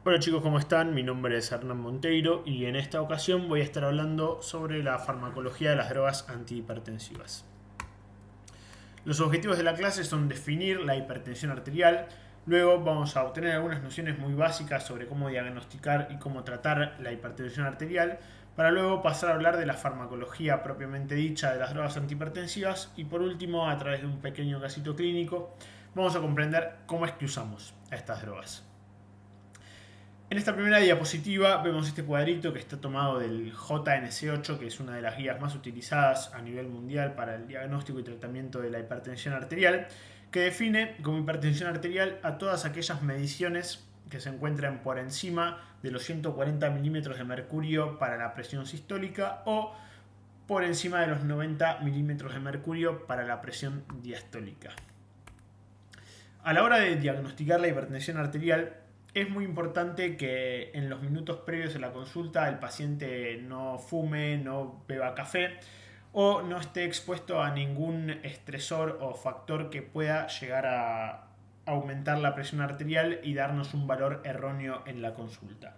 Hola chicos, ¿cómo están? Mi nombre es Hernán Monteiro y en esta ocasión voy a estar hablando sobre la farmacología de las drogas antihipertensivas. Los objetivos de la clase son definir la hipertensión arterial, luego vamos a obtener algunas nociones muy básicas sobre cómo diagnosticar y cómo tratar la hipertensión arterial, para luego pasar a hablar de la farmacología propiamente dicha de las drogas antihipertensivas y por último, a través de un pequeño casito clínico, vamos a comprender cómo es que usamos a estas drogas. En esta primera diapositiva vemos este cuadrito que está tomado del JNC8, que es una de las guías más utilizadas a nivel mundial para el diagnóstico y tratamiento de la hipertensión arterial, que define como hipertensión arterial a todas aquellas mediciones que se encuentran por encima de los 140 milímetros de mercurio para la presión sistólica o por encima de los 90 milímetros de mercurio para la presión diastólica. A la hora de diagnosticar la hipertensión arterial, es muy importante que en los minutos previos a la consulta el paciente no fume, no beba café o no esté expuesto a ningún estresor o factor que pueda llegar a aumentar la presión arterial y darnos un valor erróneo en la consulta.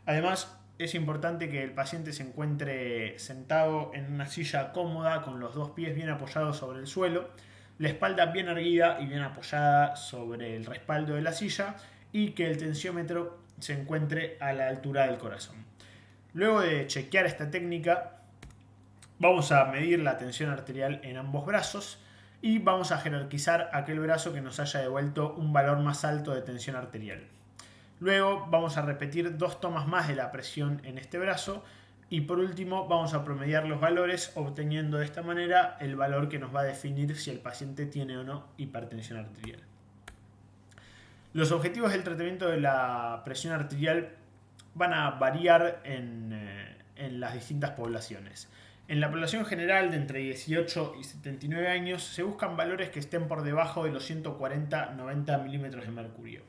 Además, es importante que el paciente se encuentre sentado en una silla cómoda con los dos pies bien apoyados sobre el suelo, la espalda bien erguida y bien apoyada sobre el respaldo de la silla y que el tensiómetro se encuentre a la altura del corazón. Luego de chequear esta técnica, vamos a medir la tensión arterial en ambos brazos y vamos a jerarquizar aquel brazo que nos haya devuelto un valor más alto de tensión arterial. Luego vamos a repetir 2 tomas más de la presión en este brazo y por último vamos a promediar los valores, obteniendo de esta manera el valor que nos va a definir si el paciente tiene o no hipertensión arterial. Los objetivos del tratamiento de la presión arterial van a variar en las distintas poblaciones. En la población general de entre 18 y 79 años se buscan valores que estén por debajo de los 140-90 milímetros de mercurio.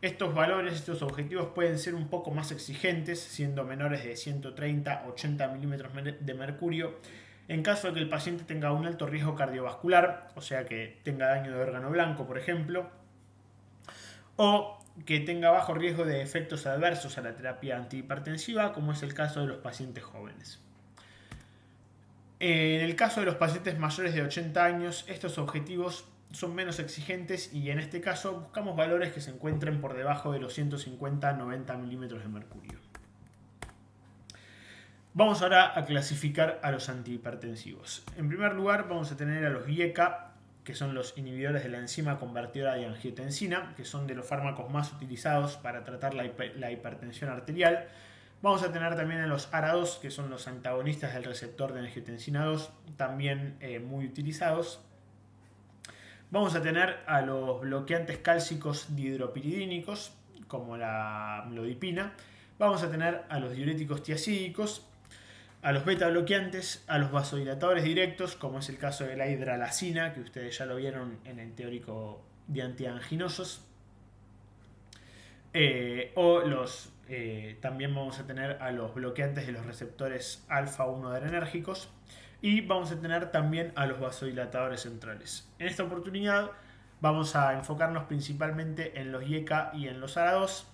Estos valores, estos objetivos pueden ser un poco más exigentes, siendo menores de 130-80 milímetros de mercurio, en caso de que el paciente tenga un alto riesgo cardiovascular, o sea que tenga daño de órgano blanco, por ejemplo, o que tenga bajo riesgo de efectos adversos a la terapia antihipertensiva, como es el caso de los pacientes jóvenes. En el caso de los pacientes mayores de 80 años, estos objetivos son menos exigentes y en este caso buscamos valores que se encuentren por debajo de los 150-90 milímetros de mercurio. Vamos ahora a clasificar a los antihipertensivos. En primer lugar vamos a tener a los IECA, que son los inhibidores de la enzima convertidora de angiotensina, que son de los fármacos más utilizados para tratar la hipertensión arterial. Vamos a tener también a los ARA2, que son los antagonistas del receptor de angiotensina 2, también muy utilizados. Vamos a tener a los bloqueantes cálcicos dihidropiridínicos, como la amlodipina. Vamos a tener a los diuréticos tiazídicos, a los beta bloqueantes, a los vasodilatadores directos, como es el caso de la hidralacina, que ustedes ya lo vieron en el teórico de antianginosos. También vamos a tener a los bloqueantes de los receptores alfa-1 adrenérgicos y vamos a tener también a los vasodilatadores centrales. En esta oportunidad vamos a enfocarnos principalmente en los IECA y en los ARA2.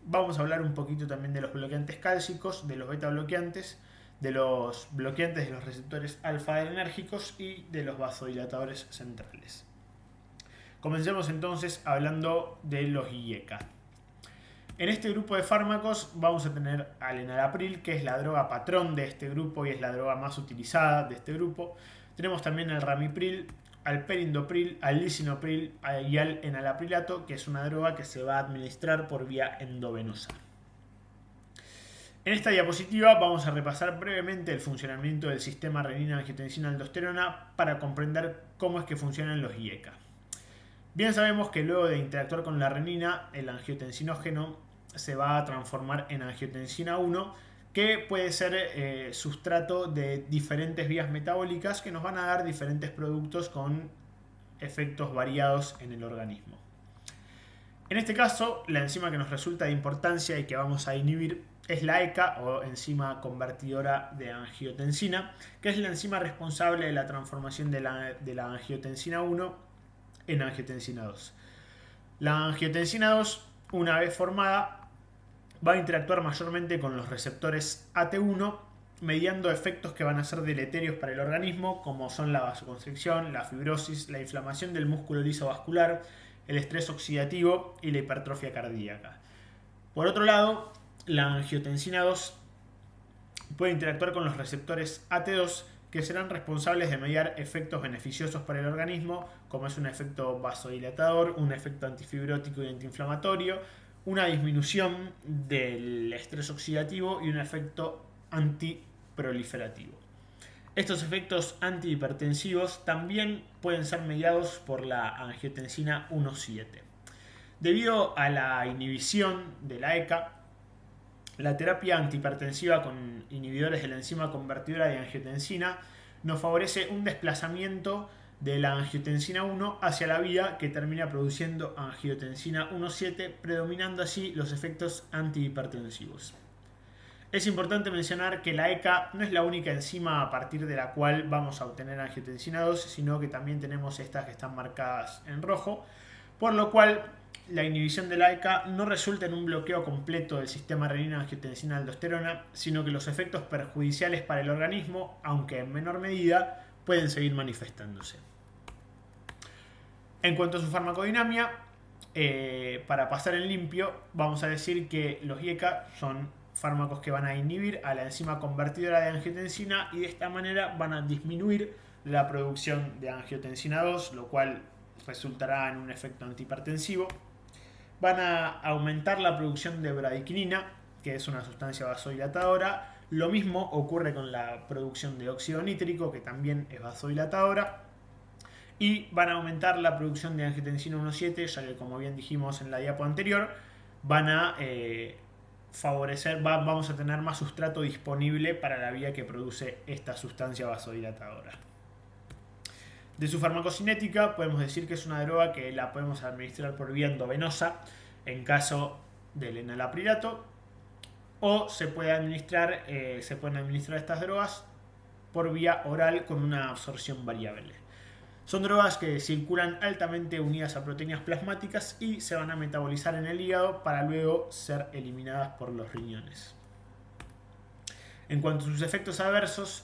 Vamos a hablar un poquito también de los bloqueantes cálcicos, de los beta bloqueantes, de los bloqueantes de los receptores alfa-adrenérgicos y de los vasodilatadores centrales. Comencemos entonces hablando de los IECA. En este grupo de fármacos vamos a tener al enalapril, que es la droga patrón de este grupo y es la droga más utilizada de este grupo. Tenemos también al ramipril, al perindopril, al lisinopril y al enalaprilato, que es una droga que se va a administrar por vía endovenosa. En esta diapositiva vamos a repasar brevemente el funcionamiento del sistema renina-angiotensina-aldosterona para comprender cómo es que funcionan los IECA. Bien sabemos que luego de interactuar con la renina, el angiotensinógeno se va a transformar en angiotensina 1, que puede ser sustrato de diferentes vías metabólicas que nos van a dar diferentes productos con efectos variados en el organismo. En este caso, la enzima que nos resulta de importancia y que vamos a inhibir es la ECA o enzima convertidora de angiotensina, que es la enzima responsable de la transformación de la angiotensina 1 en angiotensina 2. La angiotensina 2, una vez formada, va a interactuar mayormente con los receptores AT1, mediando efectos que van a ser deleterios para el organismo, como son la vasoconstricción, la fibrosis, la inflamación del músculo liso vascular, el estrés oxidativo y la hipertrofia cardíaca. Por otro lado, la angiotensina 2 puede interactuar con los receptores AT2, que serán responsables de mediar efectos beneficiosos para el organismo, como es un efecto vasodilatador, un efecto antifibrótico y antiinflamatorio, una disminución del estrés oxidativo y un efecto antiproliferativo. Estos efectos antihipertensivos también pueden ser mediados por la angiotensina 1,7. Debido a la inhibición de la ECA, la terapia antihipertensiva con inhibidores de la enzima convertidora de angiotensina nos favorece un desplazamiento de la angiotensina 1 hacia la vía que termina produciendo angiotensina 1,7, predominando así los efectos antihipertensivos. Es importante mencionar que la ECA no es la única enzima a partir de la cual vamos a obtener angiotensina 2, sino que también tenemos estas que están marcadas en rojo, por lo cual la inhibición de la ECA no resulta en un bloqueo completo del sistema renina-angiotensina-aldosterona, sino que los efectos perjudiciales para el organismo, aunque en menor medida, pueden seguir manifestándose. En cuanto a su farmacodinámica, para pasar en limpio, vamos a decir que los IECA son fármacos que van a inhibir a la enzima convertidora de angiotensina y de esta manera van a disminuir la producción de angiotensina 2, lo cual resultará en un efecto antihipertensivo. Van a aumentar la producción de bradiquinina, que es una sustancia vasodilatadora. Lo mismo ocurre con la producción de óxido nítrico, que también es vasodilatadora. Y van a aumentar la producción de angiotensina 1,7, ya que, como bien dijimos en la diapo anterior, van a favorecer, vamos a tener más sustrato disponible para la vía que produce esta sustancia vasodilatadora. De su farmacocinética podemos decir que es una droga que la podemos administrar por vía endovenosa en caso del enalaprilato, o se pueden administrar estas drogas por vía oral con una absorción variable. Son drogas que circulan altamente unidas a proteínas plasmáticas y se van a metabolizar en el hígado para luego ser eliminadas por los riñones. En cuanto a sus efectos adversos,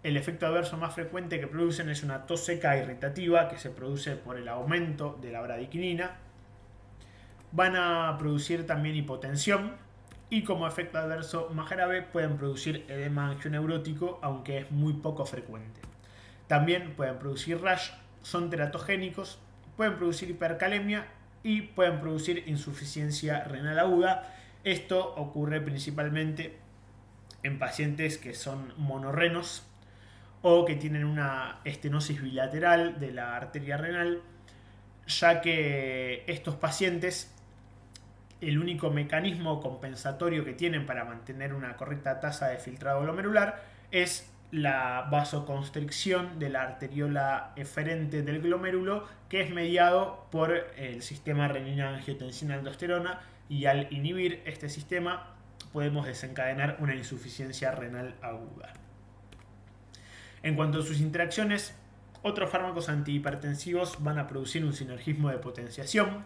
el efecto adverso más frecuente que producen es una tos seca irritativa que se produce por el aumento de la bradiquinina. Van a producir también hipotensión y, como efecto adverso más grave, pueden producir edema angioneurótico, aunque es muy poco frecuente. También pueden producir rash, son teratogénicos, pueden producir hipercalemia y pueden producir insuficiencia renal aguda. Esto ocurre principalmente en pacientes que son monorrenos o que tienen una estenosis bilateral de la arteria renal, ya que estos pacientes, el único mecanismo compensatorio que tienen para mantener una correcta tasa de filtrado glomerular es la vasoconstricción de la arteriola eferente del glomérulo, que es mediado por el sistema renina-angiotensina-aldosterona, y al inhibir este sistema podemos desencadenar una insuficiencia renal aguda. En cuanto a sus interacciones, otros fármacos antihipertensivos van a producir un sinergismo de potenciación.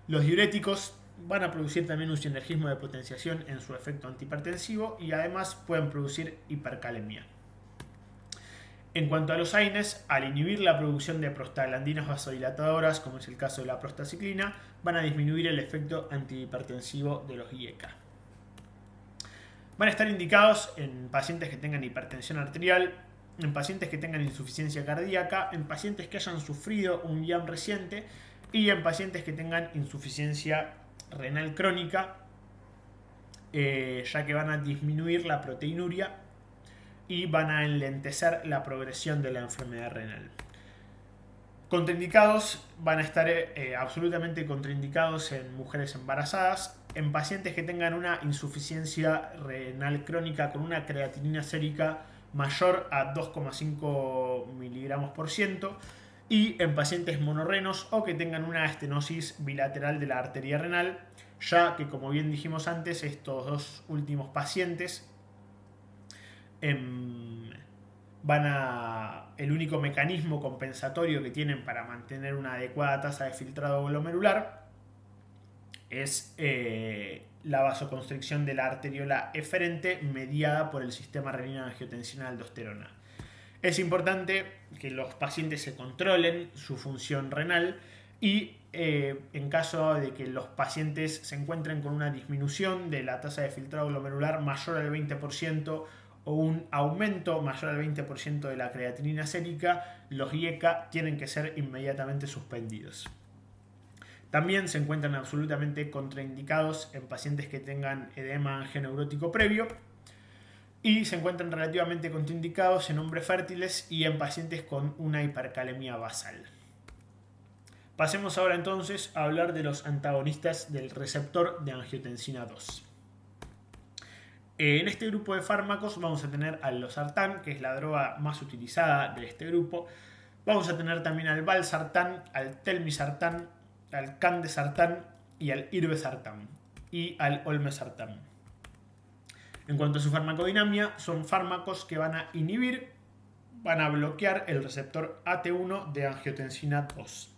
Los diuréticos van a producir también un sinergismo de potenciación en su efecto antihipertensivo y además pueden producir hipercalemia. En cuanto a los AINES, al inhibir la producción de prostaglandinas vasodilatadoras, como es el caso de la prostaciclina, van a disminuir el efecto antihipertensivo de los IECA. Van a estar indicados en pacientes que tengan hipertensión arterial, en pacientes que tengan insuficiencia cardíaca, en pacientes que hayan sufrido un IAM reciente y en pacientes que tengan insuficiencia renal crónica, ya que van a disminuir la proteinuria y van a enlentecer la progresión de la enfermedad renal. Contraindicados, van a estar absolutamente contraindicados en mujeres embarazadas, en pacientes que tengan una insuficiencia renal crónica con una creatinina sérica mayor a 2,5 miligramos por ciento, y en pacientes monorrenos o que tengan una estenosis bilateral de la arteria renal, ya que, como bien dijimos antes, estos dos últimos pacientes el único mecanismo compensatorio que tienen para mantener una adecuada tasa de filtrado glomerular es la vasoconstricción de la arteriola eferente mediada por el sistema renina-angiotensina-aldosterona. Es importante que los pacientes se controlen su función renal y en caso de que los pacientes se encuentren con una disminución de la tasa de filtrado glomerular mayor al 20% o un aumento mayor al 20% de la creatinina sérica, los IECA tienen que ser inmediatamente suspendidos. También se encuentran absolutamente contraindicados en pacientes que tengan edema angioneurótico previo y se encuentran relativamente contraindicados en hombres fértiles y en pacientes con una hipercalemia basal. Pasemos ahora entonces a hablar de los antagonistas del receptor de angiotensina 2. En este grupo de fármacos vamos a tener al losartán, que es la droga más utilizada de este grupo. Vamos a tener también al valsartán, al telmisartán, al candesartán y al irbesartán y al olmesartán. En cuanto a su farmacodinámica, son fármacos que van a inhibir, van a bloquear el receptor AT1 de angiotensina 2.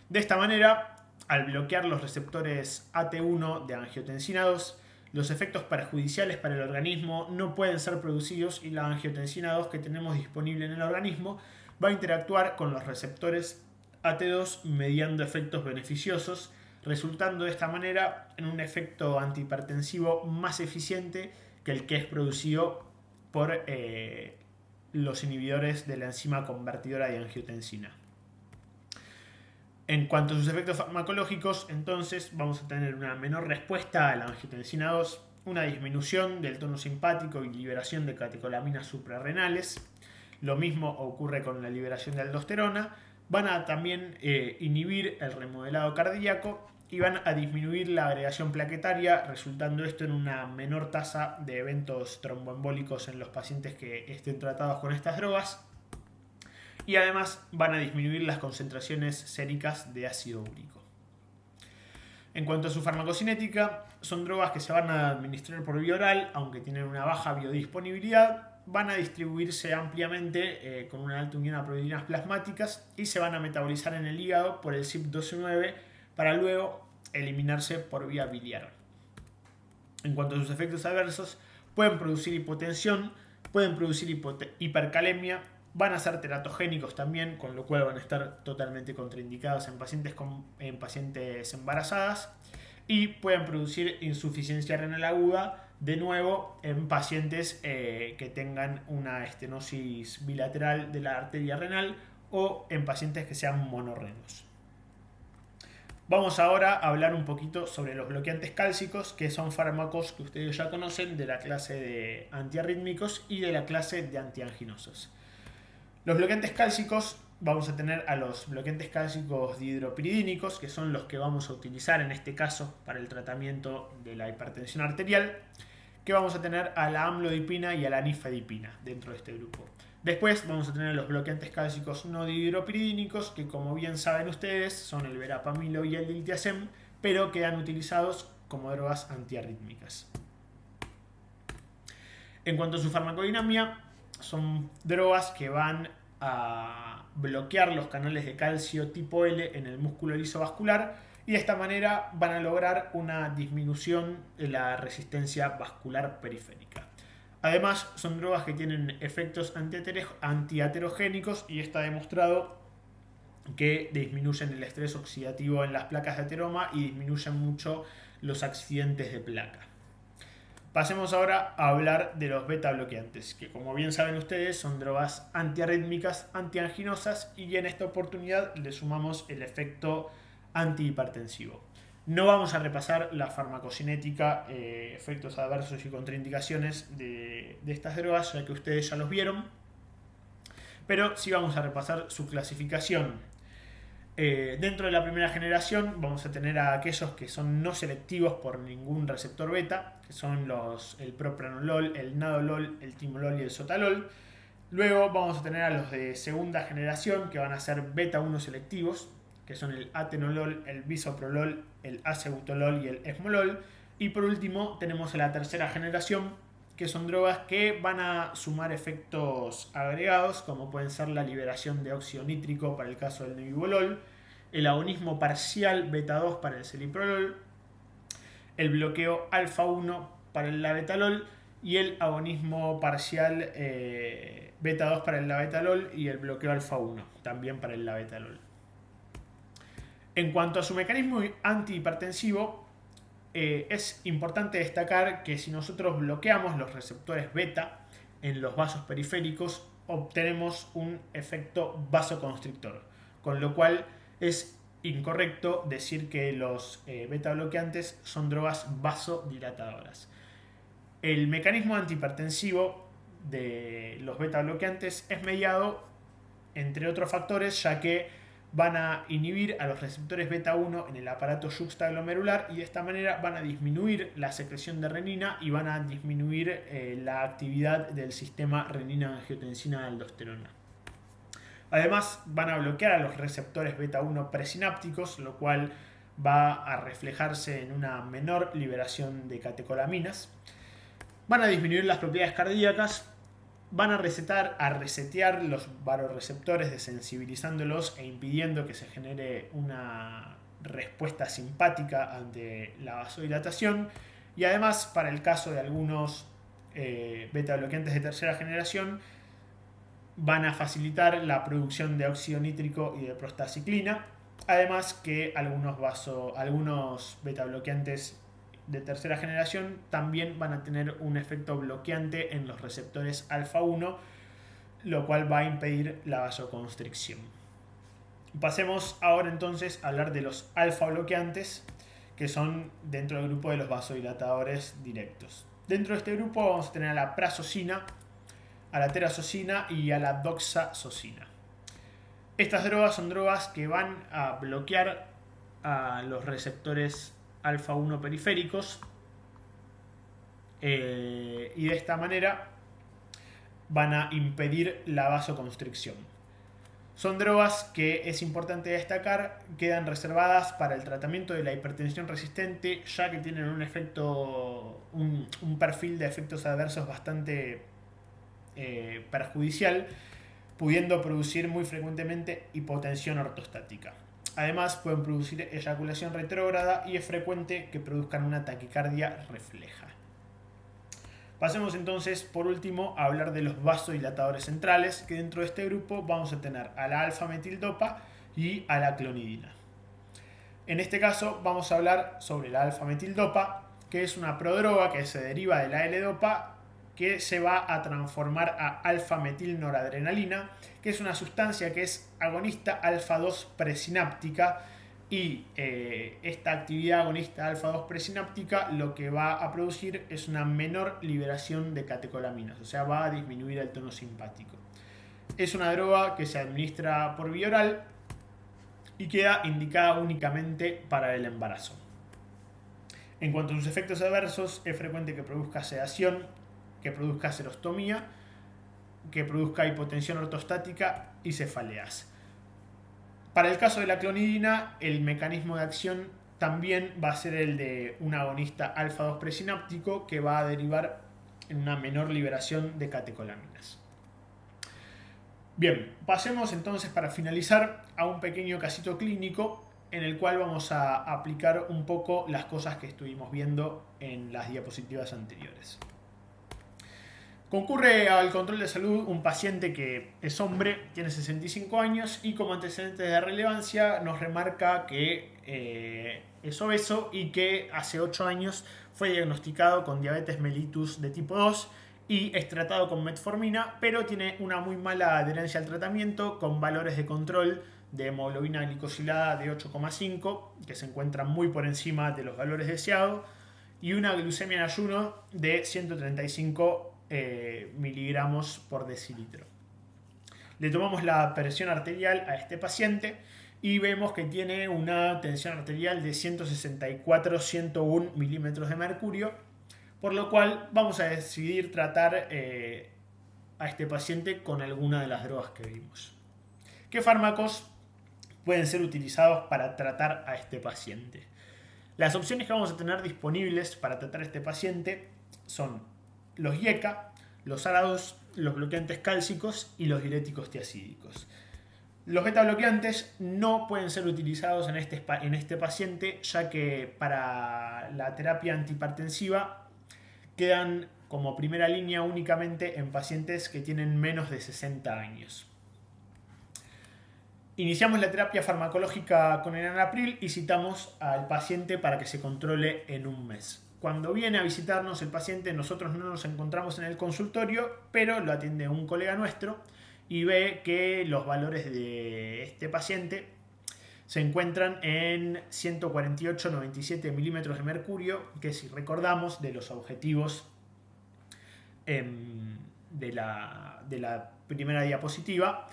De esta manera, al bloquear los receptores AT1 de angiotensina 2, los efectos perjudiciales para el organismo no pueden ser producidos y la angiotensina 2 que tenemos disponible en el organismo va a interactuar con los receptores AT2 mediando efectos beneficiosos, resultando de esta manera en un efecto antihipertensivo más eficiente que el que es producido por los inhibidores de la enzima convertidora de angiotensina. En cuanto a sus efectos farmacológicos, entonces vamos a tener una menor respuesta a la angiotensina 2, una disminución del tono simpático y liberación de catecolaminas suprarrenales. Lo mismo ocurre con la liberación de aldosterona. Van a también inhibir el remodelado cardíaco y van a disminuir la agregación plaquetaria, resultando esto en una menor tasa de eventos tromboembólicos en los pacientes que estén tratados con estas drogas. Y además van a disminuir las concentraciones séricas de ácido úrico. En cuanto a su farmacocinética, son drogas que se van a administrar por vía oral, aunque tienen una baja biodisponibilidad, van a distribuirse ampliamente con una alta unión a proteínas plasmáticas y se van a metabolizar en el hígado por el CYP12-9 para luego eliminarse por vía biliar. En cuanto a sus efectos adversos, pueden producir hipotensión, pueden producir hipercalemia, van a ser teratogénicos también, con lo cual van a estar totalmente contraindicados en pacientes embarazadas y pueden producir insuficiencia renal aguda, de nuevo en pacientes que tengan una estenosis bilateral de la arteria renal o en pacientes que sean monorrenos. Vamos ahora a hablar un poquito sobre los bloqueantes cálcicos, que son fármacos que ustedes ya conocen de la clase de antiarrítmicos y de la clase de antianginosos. Los bloqueantes cálcicos, vamos a tener a los bloqueantes cálcicos dihidropiridínicos, que son los que vamos a utilizar en este caso para el tratamiento de la hipertensión arterial, que vamos a tener a la amlodipina y a la nifedipina dentro de este grupo. Después vamos a tener los bloqueantes cálcicos no dihidropiridínicos, que como bien saben ustedes son el verapamilo y el diltiazem, pero quedan utilizados como drogas antiarrítmicas. En cuanto a su farmacodinámica, son drogas que van a bloquear los canales de calcio tipo L en el músculo liso vascular y de esta manera van a lograr una disminución de la resistencia vascular periférica. Además, son drogas que tienen efectos antiaterogénicos y está demostrado que disminuyen el estrés oxidativo en las placas de ateroma y disminuyen mucho los accidentes de placa. Pasemos ahora a hablar de los beta bloqueantes, que como bien saben ustedes son drogas antiarrítmicas, antianginosas y en esta oportunidad le sumamos el efecto antihipertensivo. No vamos a repasar la farmacocinética, efectos adversos y contraindicaciones de estas drogas, ya que ustedes ya los vieron, pero sí vamos a repasar su clasificación. Dentro de la primera generación vamos a tener a aquellos que son no selectivos por ningún receptor beta, que son el propranolol, el nadolol, el timolol y el sotalol. Luego vamos a tener a los de segunda generación que van a ser beta 1 selectivos, que son el atenolol, el bisoprolol, el acebutolol y el esmolol. Y por último tenemos a la tercera generación, que son drogas que van a sumar efectos agregados, como pueden ser la liberación de óxido nítrico para el caso del nebivolol, el agonismo parcial beta 2 para el celiprolol, el bloqueo alfa 1 para el labetalol y el agonismo parcial beta 2 para el labetalol y el bloqueo alfa 1 también para el labetalol. En cuanto a su mecanismo antihipertensivo, es importante destacar que si nosotros bloqueamos los receptores beta en los vasos periféricos, obtenemos un efecto vasoconstrictor, con lo cual es incorrecto decir que los beta bloqueantes son drogas vasodilatadoras. El mecanismo antihipertensivo de los beta bloqueantes es mediado, entre otros factores, ya que van a inhibir a los receptores beta 1 en el aparato yuxtaglomerular y de esta manera van a disminuir la secreción de renina y van a disminuir la actividad del sistema renina-angiotensina-aldosterona. Además, van a bloquear a los receptores beta 1 presinápticos, lo cual va a reflejarse en una menor liberación de catecolaminas. Van a disminuir las propiedades cardíacas, van a resetear los varoreceptores desensibilizándolos e impidiendo que se genere una respuesta simpática ante la vasodilatación. Y además, para el caso de algunos beta bloqueantes de tercera generación, van a facilitar la producción de óxido nítrico y de prostaciclina. Además que algunos beta bloqueantes de tercera generación también van a tener un efecto bloqueante en los receptores alfa 1, lo cual va a impedir la vasoconstricción. Pasemos ahora entonces a hablar de los alfa bloqueantes, que son dentro del grupo de los vasodilatadores directos. Dentro de este grupo vamos a tener a la prazosina, a la terazosina y a la doxazosina. Estas drogas son drogas que van a bloquear a los receptores alfa 1 periféricos y de esta manera van a impedir la vasoconstricción. Son drogas que es importante destacar, quedan reservadas para el tratamiento de la hipertensión resistente, ya que tienen un perfil de efectos adversos bastante perjudicial, pudiendo producir muy frecuentemente hipotensión ortostática. Además, pueden producir eyaculación retrógrada y es frecuente que produzcan una taquicardia refleja. Pasemos entonces, por último, a hablar de los vasodilatadores centrales, que dentro de este grupo vamos a tener a la alfa-metildopa y a la clonidina. En este caso vamos a hablar sobre la alfa-metildopa, que es una prodroga que se deriva de la L-dopa, que se va a transformar a alfa-metilnoradrenalina, que es una sustancia que es agonista alfa-2 presináptica, y esta actividad agonista alfa-2 presináptica lo que va a producir es una menor liberación de catecolaminas, o sea, va a disminuir el tono simpático. Es una droga que se administra por vía oral y queda indicada únicamente para el embarazo. En cuanto a sus efectos adversos, es frecuente que produzca sedación, que produzca serostomía, que produzca hipotensión ortostática y cefaleas. Para el caso de la clonidina, el mecanismo de acción también va a ser el de un agonista alfa-2 presináptico que va a derivar en una menor liberación de catecolaminas. Bien, pasemos entonces para finalizar a un pequeño casito clínico en el cual vamos a aplicar un poco las cosas que estuvimos viendo en las diapositivas anteriores. Concurre al control de salud un paciente que es hombre, tiene 65 años y como antecedentes de relevancia nos remarca que es obeso y que hace 8 años fue diagnosticado con diabetes mellitus de tipo 2 y es tratado con metformina, pero tiene una muy mala adherencia al tratamiento con valores de control de hemoglobina glicosilada de 8,5, que se encuentran muy por encima de los valores deseados, y una glucemia en ayuno de 135 miligramos por decilitro. Le tomamos la presión arterial a este paciente y vemos que tiene una tensión arterial de 164-101 milímetros de mercurio, por lo cual vamos a decidir tratar a este paciente con alguna de las drogas que vimos. ¿Qué fármacos pueden ser utilizados para tratar a este paciente? Las opciones que vamos a tener disponibles para tratar a este paciente son los IECA, los ARA2, los bloqueantes cálcicos y los diuréticos tiazídicos. Los beta bloqueantes no pueden ser utilizados en este paciente, ya que para la terapia antihipertensiva quedan como primera línea únicamente en pacientes que tienen menos de 60 años. Iniciamos la terapia farmacológica con enalapril y citamos al paciente para que se controle en un mes. Cuando viene a visitarnos el paciente, nosotros no nos encontramos en el consultorio, pero lo atiende un colega nuestro y ve que los valores de este paciente se encuentran en 148,97 milímetros de mercurio, que si recordamos de los objetivos de la primera diapositiva,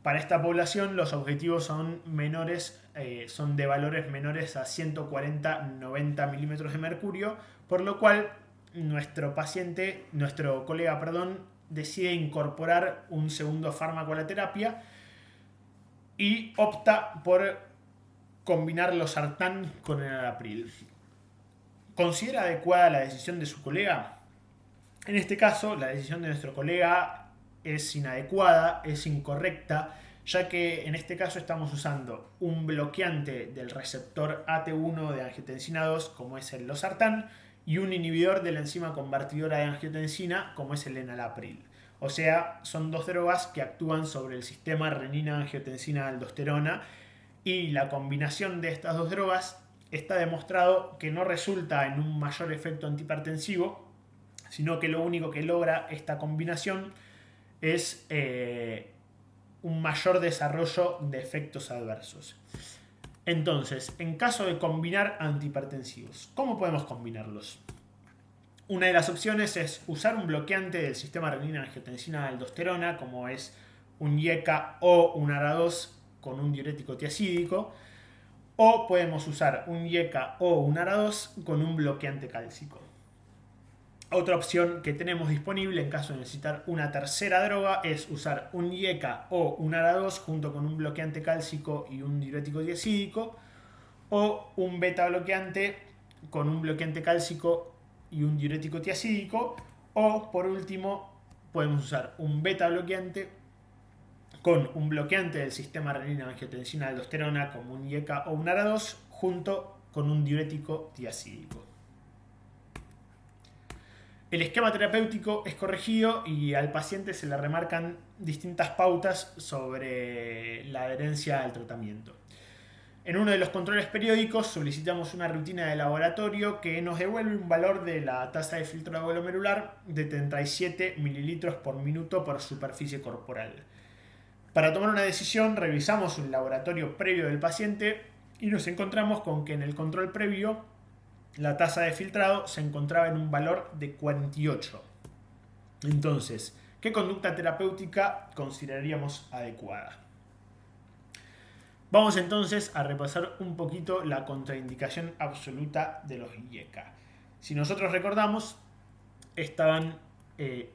para esta población los objetivos son menores, son de valores menores a 140-90 milímetros de mercurio, por lo cual nuestro colega, decide incorporar un segundo fármaco a la terapia y opta por combinar losartán con enalapril. ¿Considera adecuada la decisión de su colega? En este caso, la decisión de nuestro colega es inadecuada, es incorrecta, ya que en este caso estamos usando un bloqueante del receptor AT1 de angiotensina 2, como es el losartán, y un inhibidor de la enzima convertidora de angiotensina, como es el enalapril. O sea, son dos drogas que actúan sobre el sistema renina-angiotensina-aldosterona, y la combinación de estas dos drogas está demostrado que no resulta en un mayor efecto antihipertensivo, sino que lo único que logra esta combinación es un mayor desarrollo de efectos adversos. Entonces, en caso de combinar antihipertensivos, ¿cómo podemos combinarlos? Una de las opciones es usar un bloqueante del sistema renina-angiotensina-aldosterona, como es un IECA o un ARA2 con un diurético tiazídico, o podemos usar un IECA o un ARA2 con un bloqueante cálcico. Otra opción que tenemos disponible en caso de necesitar una tercera droga es usar un IECA o un ARA2 junto con un bloqueante cálcico y un diurético diazídico, o un beta bloqueante con un bloqueante cálcico y un diurético tiazídico, o por último podemos usar un beta bloqueante con un bloqueante del sistema renina-angiotensina-aldosterona como un IECA o un ARA2 junto con un diurético tiazídico. El esquema terapéutico es corregido y al paciente se le remarcan distintas pautas sobre la adherencia al tratamiento. En uno de los controles periódicos solicitamos una rutina de laboratorio que nos devuelve un valor de la tasa de filtrado glomerular de 37 mililitros por minuto por superficie corporal. Para tomar una decisión revisamos un laboratorio previo del paciente y nos encontramos con que en el control previo la tasa de filtrado se encontraba en un valor de 48. Entonces, ¿qué conducta terapéutica consideraríamos adecuada? Vamos entonces a repasar un poquito la contraindicación absoluta de los IECA. Si nosotros recordamos, estaban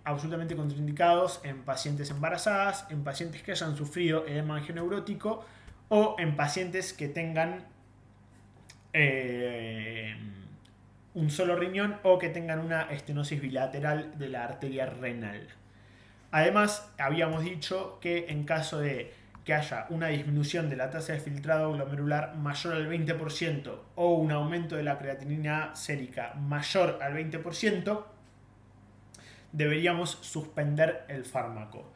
absolutamente contraindicados en pacientes embarazadas, en pacientes que hayan sufrido edema angioneurótico o en pacientes que tengan un solo riñón o que tengan una estenosis bilateral de la arteria renal. Además, habíamos dicho que en caso de que haya una disminución de la tasa de filtrado glomerular mayor al 20% o un aumento de la creatinina sérica mayor al 20%, deberíamos suspender el fármaco.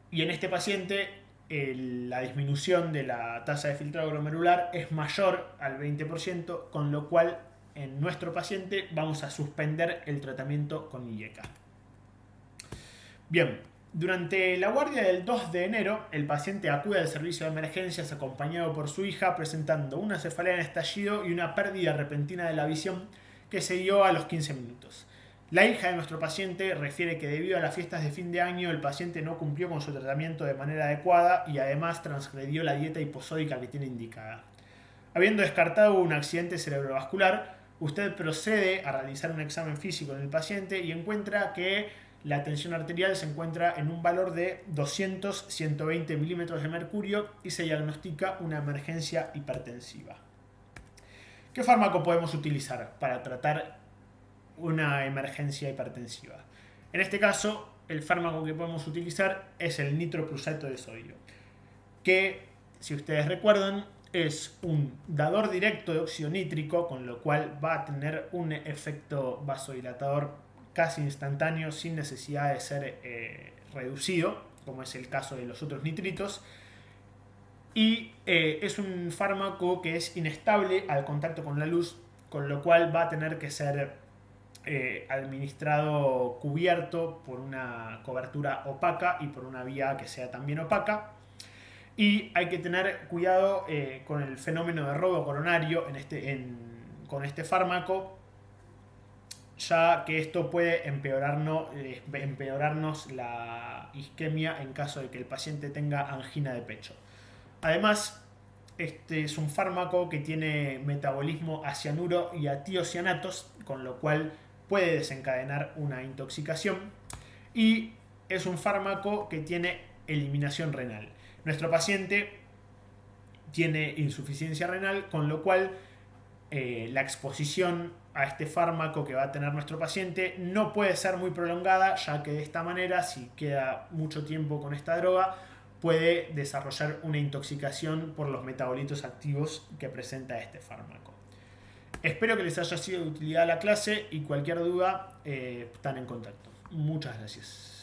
Y en este paciente la disminución de la tasa de filtrado glomerular es mayor al 20%, con lo cual en nuestro paciente vamos a suspender el tratamiento con IECA. Bien, durante la guardia del 2 de enero, el paciente acude al servicio de emergencias acompañado por su hija, presentando una cefalea en estallido y una pérdida repentina de la visión que se dio a los 15 minutos. La hija de nuestro paciente refiere que debido a las fiestas de fin de año el paciente no cumplió con su tratamiento de manera adecuada y además transgredió la dieta hiposódica que tiene indicada. Habiendo descartado un accidente cerebrovascular, usted procede a realizar un examen físico en el paciente y encuentra que la tensión arterial se encuentra en un valor de 200-120 milímetros de mercurio y se diagnostica una emergencia hipertensiva. ¿Qué fármaco podemos utilizar para tratar una emergencia hipertensiva? En este caso, el fármaco que podemos utilizar es el nitroprusato de sodio. que, si ustedes recuerdan, es un dador directo de óxido nítrico, con lo cual va a tener un efecto vasodilatador casi instantáneo sin necesidad de ser reducido, como es el caso de los otros nitritos. Y es un fármaco que es inestable al contacto con la luz, con lo cual va a tener que ser administrado cubierto por una cobertura opaca y por una vía que sea también opaca. Y hay que tener cuidado con el fenómeno de robo coronario con este fármaco, ya que esto puede empeorarnos la isquemia en caso de que el paciente tenga angina de pecho. Además, este es un fármaco que tiene metabolismo a cianuro y a tiocianatos, con lo cual puede desencadenar una intoxicación. Y es un fármaco que tiene eliminación renal. Nuestro paciente tiene insuficiencia renal, con lo cual la exposición a este fármaco que va a tener nuestro paciente no puede ser muy prolongada, ya que de esta manera, si queda mucho tiempo con esta droga, puede desarrollar una intoxicación por los metabolitos activos que presenta este fármaco. Espero que les haya sido de utilidad la clase y cualquier duda están en contacto. Muchas gracias.